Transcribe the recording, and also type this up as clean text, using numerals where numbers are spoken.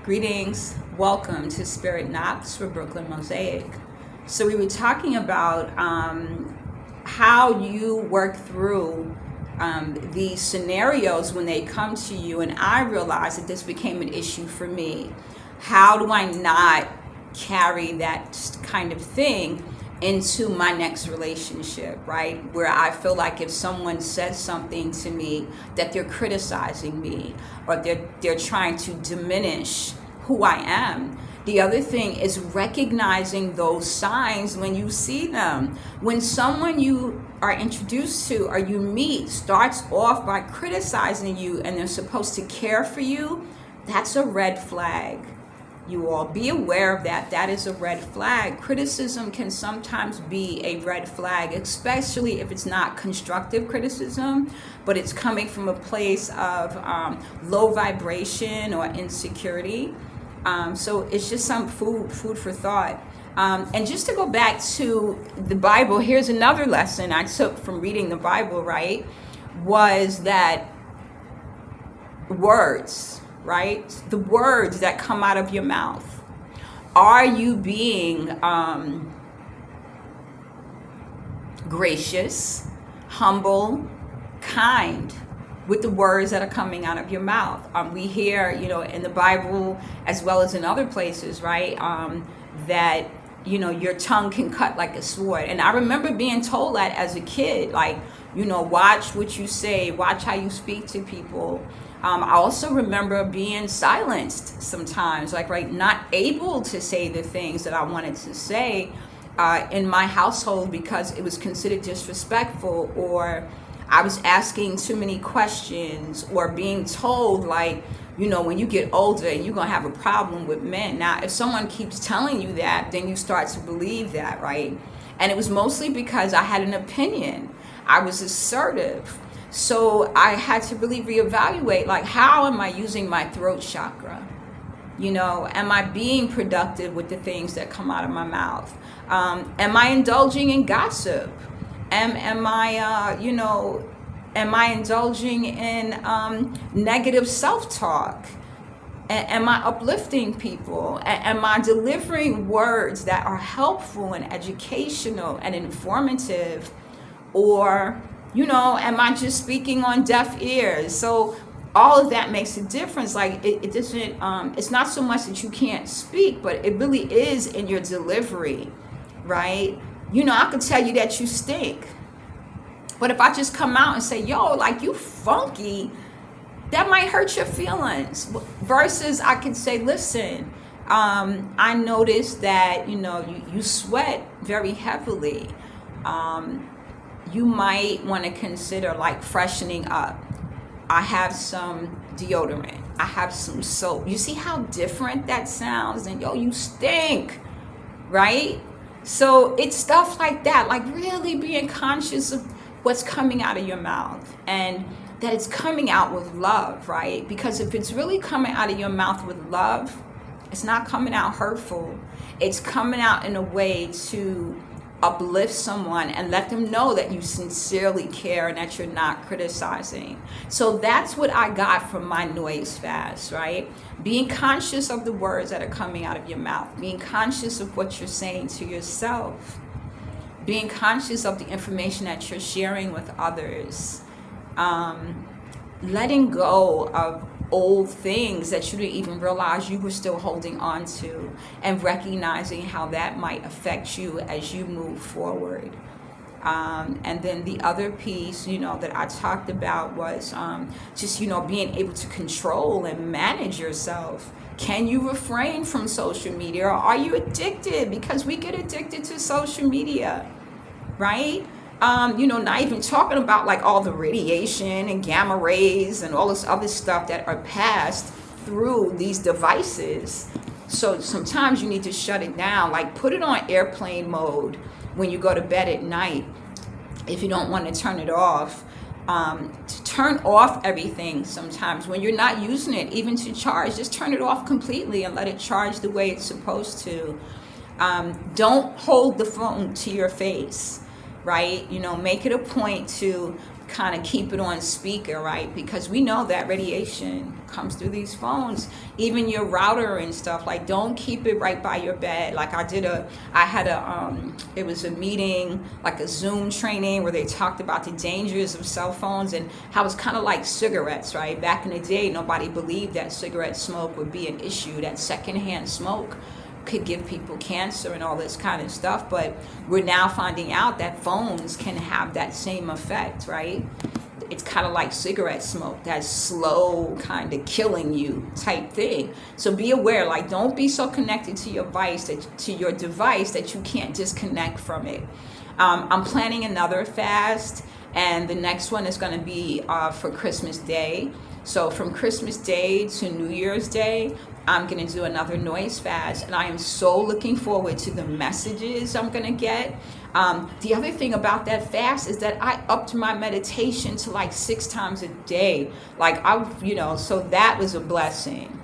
Greetings, welcome to Spirit Knocks for Brooklyn Mosaic. So we were talking about how you work through these scenarios when they come to you, and I realized that this became an issue for me. How do I not carry that kind of thing into my next relationship, right? Where I feel like if someone says something to me that they're criticizing me or they're trying to diminish who I am. The other thing is recognizing those signs when you see them. When someone you are introduced to or you meet starts off by criticizing you and they're supposed to care for you, that's a red flag. You all be aware of that. That is a red flag. Criticism can sometimes be a red flag, especially if it's not constructive criticism, but it's coming from a place of low vibration or insecurity. So it's just some food for thought. And just to go back to the Bible, here's another lesson I took from reading the Bible, right? Was that words, right? The words that come out of your mouth. Are you being gracious, humble, kind with the words that are coming out of your mouth? We hear, in the Bible as well as in other places, right? That, your tongue can cut like a sword. And I remember being told that as a kid, like, watch what you say, watch how you speak to people. I also remember being silenced sometimes, not able to say the things that I wanted to say in my household because it was considered disrespectful, or I was asking too many questions, or being told when you get older you're going to have a problem with men. Now, if someone keeps telling you that, then you start to believe that, right? And it was mostly because I had an opinion. I was assertive. So I had to really reevaluate, how am I using my throat chakra? Am I being productive with the things that come out of my mouth? Am I indulging in gossip? Am I indulging in negative self-talk? Am I uplifting people? Am I delivering words that are helpful and educational and informative? Or am I just speaking on deaf ears? So all of that makes a difference. It doesn't, it's not so much that you can't speak, but it really is in your delivery, right? I could tell you that you stink, but if I just come out and say, yo, you funky, that might hurt your feelings. Versus I could say, listen, I noticed that, you sweat very heavily. You might want to consider freshening up. I have some deodorant. I have some soap. You see how different that sounds? And yo, you stink, right? So it's stuff like that, really being conscious of what's coming out of your mouth, and that it's coming out with love, right? Because if it's really coming out of your mouth with love, it's not coming out hurtful. It's coming out in a way to uplift someone and let them know that you sincerely care and that you're not criticizing. So that's what I got from my noise fast, right? Being conscious of the words that are coming out of your mouth, being conscious of what you're saying to yourself, being conscious of the information that you're sharing with others, letting go of old things that you didn't even realize you were still holding on to, and recognizing how that might affect you as you move forward. And then the other piece, that I talked about was just, being able to control and manage yourself. Can you refrain from social media, or are you addicted? Because we get addicted to social media, right? Not even talking about all the radiation and gamma rays and all this other stuff that are passed through these devices. So sometimes you need to shut it down, put it on airplane mode when you go to bed at night. If you don't want to turn it off, to turn off everything sometimes when you're not using it, even to charge, just turn it off completely and let it charge the way it's supposed to. Don't hold the phone to your face, right? Make it a point to kind of keep it on speaker, right? Because we know that radiation comes through these phones, even your router and stuff. Like, don't keep it right by your bed. Like it was a meeting, like a Zoom training where they talked about the dangers of cell phones and how it's kind of like cigarettes, right? Back in the day, nobody believed that cigarette smoke would be an issue, that secondhand smoke could give people cancer and all this kind of stuff. But we're now finding out that phones can have that same effect, right? It's kind of like cigarette smoke, that slow kind of killing you type thing. So be aware, like, don't be so connected to your device that you can't disconnect from it. I'm planning another fast, and the next one is going to be for Christmas Day. So from Christmas Day to New Year's Day, I'm going to do another noise fast, and I am so looking forward to the messages I'm going to get. The other thing about that fast is that I upped my meditation to like 6 times a day. Like, so that was a blessing.